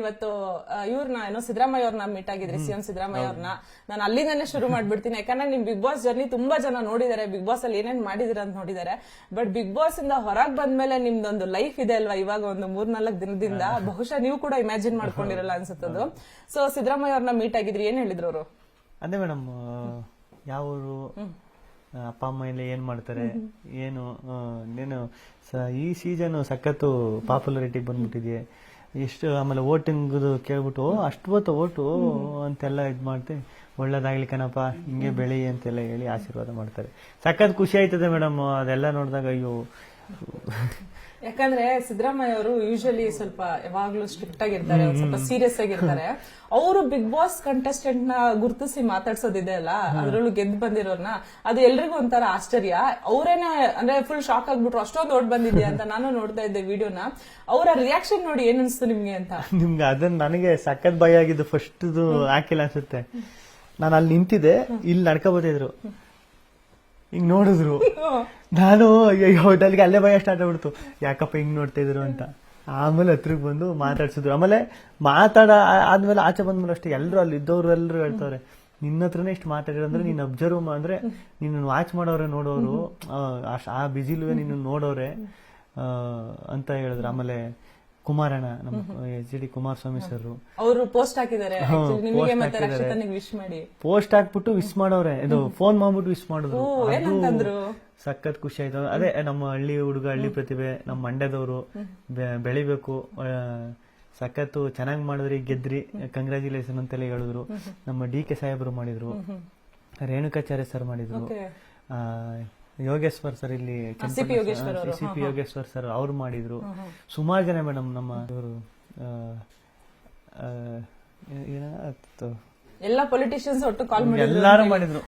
ಇವತ್ತು ಇವ್ರನ್ನ ಏನೋ ಸಿದ್ದರಾಮಯ್ಯ ಅವ್ರನ್ನ ಮೀಟ್ ಆಗಿದ್ರಿ, ಸಿಎಂ ಸಿದ್ದರಾಮಯ್ಯ ಅವ್ರನ್ನ. ನಾನು ಅಲ್ಲಿಂದಾನೆ ಶುರು ಮಾಡ್ಬಿಡ್ತೀನಿ, ಯಾಕಂದ್ರೆ ನಿಮ್ ಬಿಗ್ ಬಾಸ್ ಜರ್ನಿ ತುಂಬಾ ಜನ ನೋಡಿದಾರೆ, ಬಿಗ್ ಬಾಸ್ ಅಲ್ಲಿ ಏನೇನ್ ಮಾಡಿದಿರ ಅಂತ ನೋಡಿದಾರೆ. ಬಟ್ ಬಿಗ್ ಬಾಸ್ ಇಂದ ಹೊರಗ್ ಬಂದ್ಮೇಲೆ ನಿಮ್ದೊಂದು ಲೈಫ್ ಇದೆ ಅಲ್ವಾ, ಇವಾಗ ಒಂದು 3-4 ದಿನದಿಂದ ಬಹುಶಃ ನೀವು ಕೂಡ ಇಮ್ಯಾಜಿನ್ ಮಾಡ್ಕೊಂಡಿರಲ್ಲ ಅನ್ಸುತ್ತದು. ಸೊ ಸಿದ್ದರಾಮಯ್ಯ ಅವ್ರನ್ನ ಮೀಟ್ ಆಗಿದ್ರಿ, ಏನ್ ಹೇಳಿದ್ರು ಅವರು? ಅದೇ ಮೇಡಮ್, ಯಾವರು ಅಪ್ಪ ಅಮ್ಮ ಎಲ್ಲ ಏನ್ ಮಾಡ್ತಾರೆ, ಏನು ನೀನು ಈ ಸೀಸನ್ ಸಖತ್ತು ಪಾಪ್ಯುಲಾರಿಟಿ ಬಂದ್ಬಿಟ್ಟಿದ್ಯೆ, ಎಷ್ಟು ಆಮೇಲೆ ವೋಟಿಂಗ್ ಕೇಳ್ಬಿಟ್ಟು ಅಷ್ಟು ಹೊತ್ತು ಓಟು ಅಂತೆಲ್ಲ ಇದ್ ಮಾಡ್ತೀವಿ, ಒಳ್ಳೇದಾಗ್ಲಿ ಕಣಪ್ಪ, ಹಿಂಗೆ ಬೆಳಿ ಅಂತೆಲ್ಲ ಹೇಳಿ ಆಶೀರ್ವಾದ ಮಾಡ್ತಾರೆ. ಸಖತ್ ಖುಷಿ ಆಯ್ತದೆ ಮೇಡಮ್ ಅದೆಲ್ಲ ನೋಡಿದಾಗ. ಅಯ್ಯೋ, ಯಾಕಂದ್ರೆ ಸಿದ್ದರಾಮಯ್ಯ ಅವರು ಯೂಶಲಿ ಸ್ವಲ್ಪ ಯಾವಾಗ್ಲೂ ಸ್ಟ್ರಿಕ್ಟ್ ಆಗಿರ್ತಾರೆ, ಸ್ವಲ್ಪ ಸೀರಿಯಸ್ ಆಗಿರ್ತಾರೆ. ಅವರು ಬಿಗ್ ಬಾಸ್ ಕಂಟೆಸ್ಟೆಂಟ್ ನ ಗುರುತಿಸಿ ಮಾತಾಡ್ಸೋದಿದೆ ಅಲ್ಲ, ಅದ್ರಲ್ಲೂ ಗೆದ್ದು ಬಂದಿರೋರ್ನ, ಅದು ಎಲ್ರಿಗೂ ಒಂಥರ ಆಶ್ಚರ್ಯ. ಅವರೇನೆ ಅಂದ್ರೆ ಫುಲ್ ಶಾಕ್ ಆಗ್ಬಿಟ್ರು, ಅಷ್ಟೊಂದು ಓಡ್ ಬಂದಿದ್ಯಾ ಅಂತ. ನಾನು ನೋಡ್ತಾ ಇದ್ದೆ ವಿಡಿಯೋನ, ಅವರ ರಿಯಾಕ್ಷನ್ ನೋಡಿ ಏನ್ ಅನ್ಸ್ತು ನಿಮ್ಗೆ ಅಂತ. ನಿಮ್ಗೆ ಅದನ್ನ ನನಗೆ ಸಖತ್ ಭಯ ಆಗಿದ್ದು. ಫಸ್ಟ್ ಹಾಕಿಲ್ಲ ಅನ್ಸುತ್ತೆ, ನಾನು ಅಲ್ಲಿ ನಿಂತಿದ್ದೆ, ಇಲ್ಲಿ ನಡ್ಕೋಬೋದಿದ್ರು, ಹಿಂಗ್ ನೋಡಿದ್ರು, ನಾನು ಹೋಟೆಲ್ಗೆ ಅಲ್ಲೇ ಭಯ ಸ್ಟಾರ್ಟ್ ಆಗ್ಬಿಡ್ತು, ಯಾಕಪ್ಪ ಹಿಂಗ್ ನೋಡ್ತಾ ಇದ್ರು ಅಂತ. ಆಮೇಲೆ ಹತ್ರಕ್ ಬಂದು ಮಾತಾಡ್ಸಿದ್ರು. ಆಮೇಲೆ ಆದ್ಮೇಲೆ ಆಚೆ ಬಂದ್ಮೇಲೆ ಅಷ್ಟೇ ಎಲ್ರು ಅಲ್ಲಿ ಇದ್ದವ್ರು ಎಲ್ಲರೂ ಹೇಳ್ತವ್ರೆ, ನಿನ್ನ ಹತ್ರನೇ ಇಷ್ಟು ಮಾತಾಡಿರೋ ಅಂದ್ರೆ ನೀನ್ ಅಬ್ಸರ್ವ್ ಅಂದ್ರೆ ನಿನ್ನ ವಾಚ್ ಮಾಡೋರೆ, ನೋಡೋರು ಆ ಬಿಸಿಲುವೆ ನಿನ್ನ ನೋಡೋರೆ ಅಂತ ಹೇಳಿದ್ರು. ಆಮೇಲೆ ಕುಮಾರಣ್ಣ, ನಮ್ಮ HD ಕುಮಾರಸ್ವಾಮಿ ಸರ್ ಅವರು ಪೋಸ್ಟ್ ಹಾಕಿದ್ದಾರೆ, ನಿಮಗೆ ಮತ್ತೆ ರಕ್ಷಿತನಿಗೆ ವಿಶ್ ಮಾಡಿ ಪೋಸ್ಟ್ ಹಾಕ್ಬಿಟ್ಟು ವಿಶ್ ಮಾಡೋರೆ, ಇದು ಫೋನ್ ಮಾಡ್ಬಿಟ್ಟು ವಿಶ್ ಮಾಡಿದ್ರು. ಏನಂತಂದ್ರು? ಸಖತ್ ಖುಷಿ ಆಯ್ತು. ಅದೇ ನಮ್ಮ ಹಳ್ಳಿ ಹುಡುಗ, ಹಳ್ಳಿ ಪ್ರತಿಭೆ, ನಮ್ಮ ಮಂಡ್ಯದವರು, ಬೆಳಿಬೇಕು, ಸಖತ್ತು ಚೆನ್ನಾಗಿ ಮಾಡಿದ್ರಿ, ಗೆದ್ರಿ, ಕಂಗ್ರಾಚುಲೇಷನ್ ಅಂತೆಲ್ಲ ಹೇಳಿದ್ರು. ನಮ್ಮ DK ಸಾಹೇಬರು ಮಾಡಿದ್ರು, ರೇಣುಕಾಚಾರ್ಯ ಸರ್ ಮಾಡಿದ್ರು, ಯೋಗೇಶ್ವರ್ ಸರ್ ಇಲ್ಲಿ CP ಯೋಗೇಶ್ವರ್ ಸರ್ ಅವ್ರು ಮಾಡಿದ್ರು. ಸುಮಾರು ಜನ ಮೇಡಮ್, ನಮ್ಮ ಇವರು ಎಲ್ಲ ಪೊಲಿಟಿಷಿಯನ್ಸ್ ಒಟ್ಟು ಕಾಲ್ ಎಲ್ಲಾರು ಮಾಡಿದ್ರು.